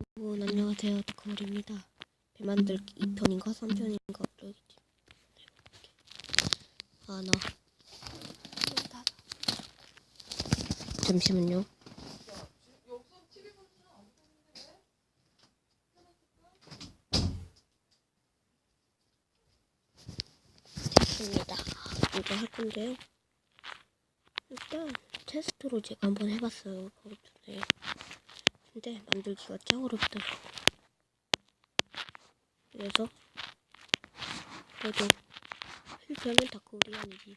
여러분 안녕하세요. 다크홀입니다. 배 만들기 2편인가 3편인가 모르겠지. 나 잠시만요. 됐습니다. 이거 할 건데요. 일단 테스트로 제가 한번 해봤어요. 바로 전에. 근데 만들기가 짱 어렵더라고. 그래서 그래도 실패하면 다크홀이 아니지.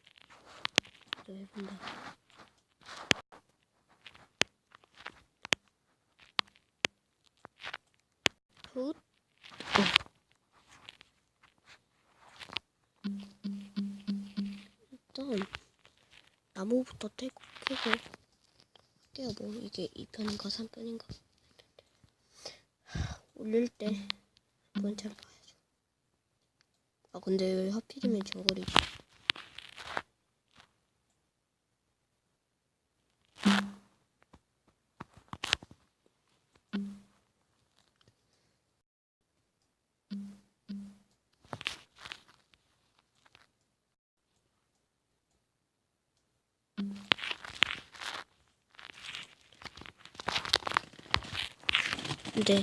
그래서 해본다. 굿. 일단 나무부터 캐고 할게요. 뭐 이게 2편인가 3편인가 올릴 때 한번 잘 봐야죠. 근데 왜 하필이면 정글이지? 근데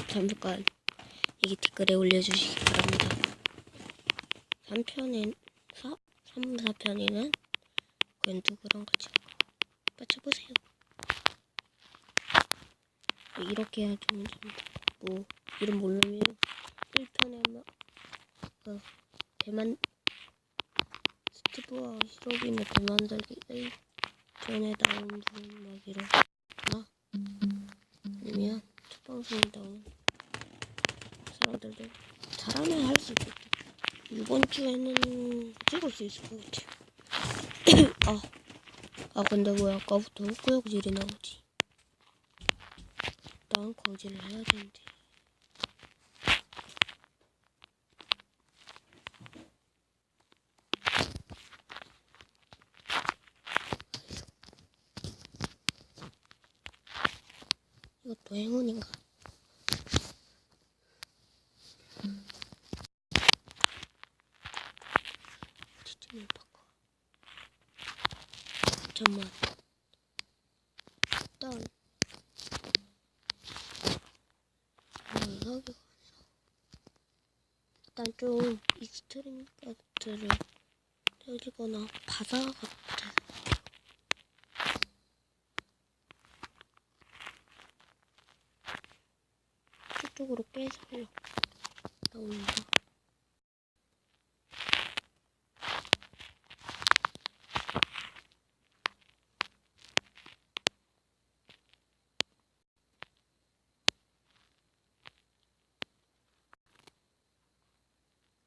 잠깐 이게 댓글에 올려주시기 바랍니다. 3편엔 3, 4편에는 그건 누구랑 같이 맞춰보세요. 이렇게 해야 좀 재밌다. 뭐 이름 모르면 1편에 아마 대만 스티브와 히로빈의 대만들기 1편에 나온 분 막 이러거나 아니면 첫 방송에 나온 사람들도 잘하면 할 수도 있고 이번 주에는 찍을 수 있을 것 같아요. 근데 왜 아까부터 헛구역질이 나오지? 난 거지를 해야 되는데. 이것도 행운인가? 시점을 바꿔. 잠깐만. 일단 좀 익스트림 파트를 때리거나 바다 같아. 저쪽으로 빼서요. 나온다.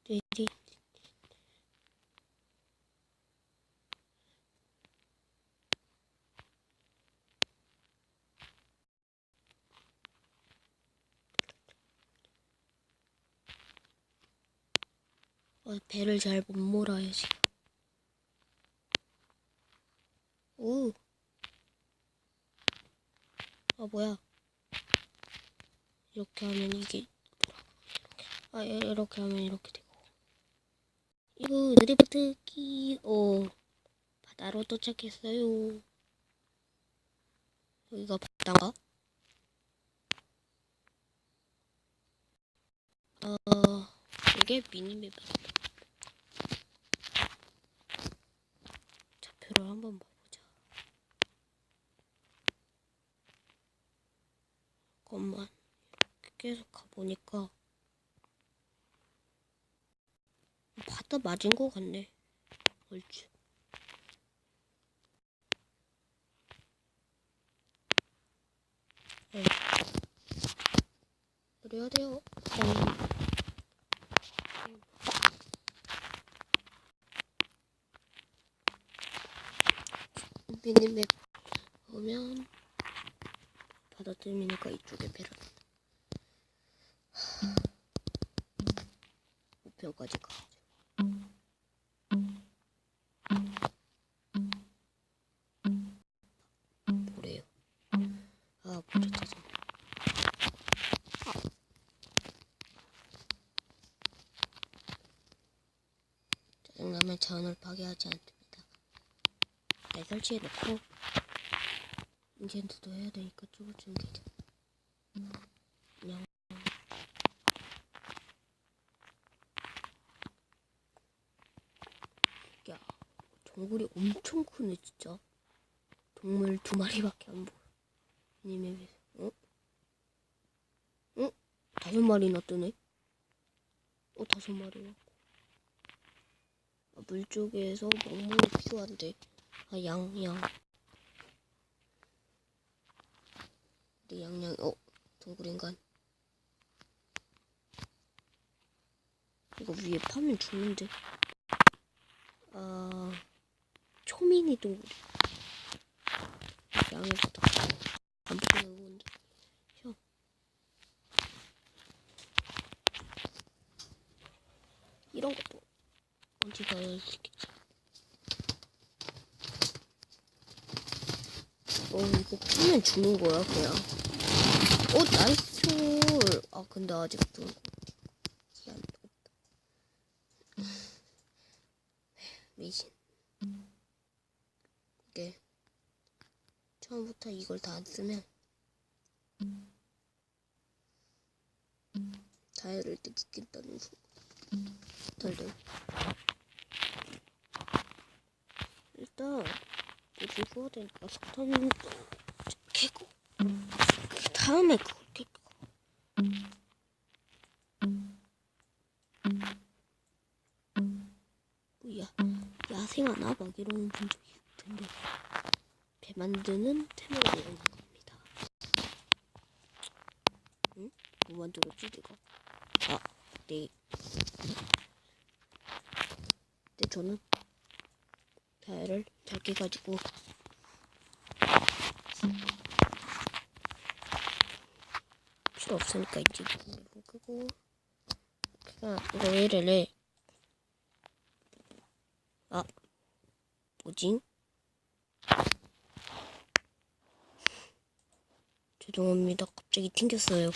레디. 배를 잘 못 몰아요 지금. 오. 뭐야? 이렇게 하면 이게 이렇게 하면 이렇게 되고. 이거 드리프트 키. 바다로 도착했어요. 여기가 바다인가? 이게 미니맵이다. 좌표를 한번 봐보자. 잠깐만. 계속 가보니까 바다 맞은 것 같네. 옳지. 그래야 돼요. 미니맵 보면 바다 뜸이니까 이쪽에 배를 목표까지 가. 뭐래요? 모래 찾아. 자연을 파괴하지 않습니다. 잘 설치해놓고 인챈트도 해야 되니까 쪽을 준비자. 그냥 야, 동굴이 엄청 크네 진짜. 동물 2마리밖에 안 보여. 이맵에서 어? 어? 5마리나 뜨네? 5마리나. 물 쪽에서 먹물이 필요한데. 양. 근데 양. 동굴인간. 이거 위에 파면 죽는데. 초미니 동굴. 양에서도 안 보이는 건데. 이런 것도 어디가 있겠지. 이거 파면 주는 거야 그냥. 나이스. 근데 아직 좀 기한이 없다. 미신. 이게 처음부터 이걸 다 안 쓰면 자해를 느끼겠다는 덜덜. 일단 우리 구워야 되니까 석탄 캐고 그 다음에 그거 캐고. 뭐야, 야생하나 막 이러는 분들이 있을 텐데. 배 만드는 템을 이용한 겁니다. 응? 뭐 만들었지 내가? 네. 근데 저는 다이를 잘 깨가지고 필요 없으니까 이제 이거 끄고. 그냥 이거 왜 이래? 뭐지? 죄송합니다. 갑자기 튕겼어요.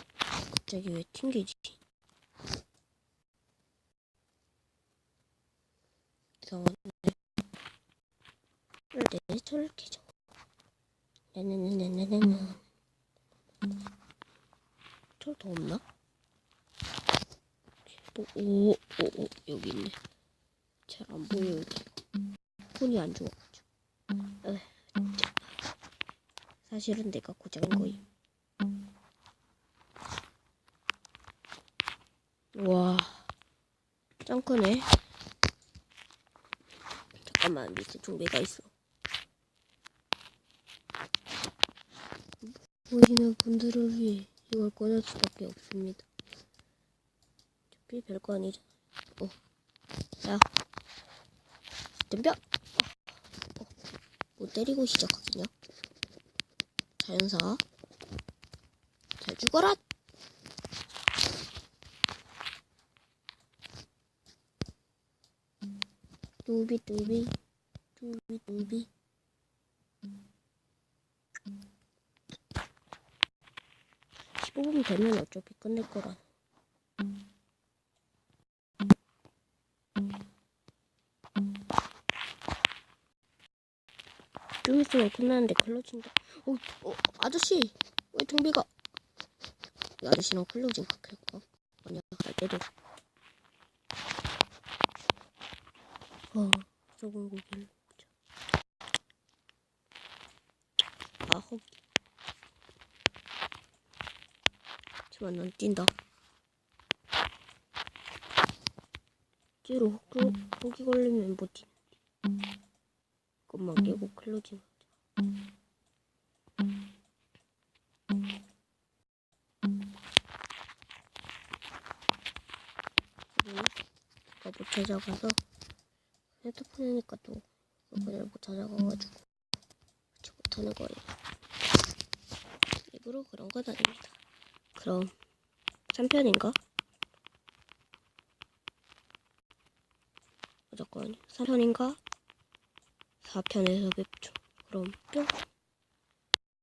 갑자기 왜 튕기지? 이상한데. 저를 캐죠. 네네네네네네. 철 더 없나? 여기 있네. 잘 안 보여. 폰이 안 좋아가지고. 사실은 내가 고장인 거임. 와, 짱 크네. 잠깐만, 밑에 종배가 있어. 보시는 분들을 위해 이걸 꺼낼 수밖에 없습니다. 어차피 별거 아니잖아. 야, 덤벼. 뭐 때리고 시작하겠냐? 자연사, 잘 죽어라. 뚜비 15분 되면 어차피 끝낼 거라. 좀 있으면 끝나는데 클로징다. 아저씨, 왜 동비가? 이 아저씨랑 클로징 바뀔까? 아니야, 갈 때도. 썩은 고기를 먹자. 허기. 하지만 난 뛴다. 뒤로 호기 걸리면 못 뛰는데. 그것만 깨고 클로징 하자. 내가 못 찾아가서 핸드폰이니까 또 그걸 못 찾아가가지고 같이 못하는 거예요. 일부러 그런 건 아닙니다. 그럼 3편인가? 잠깐 3편인가? 4편에서 뵙죠. 그럼 뿅.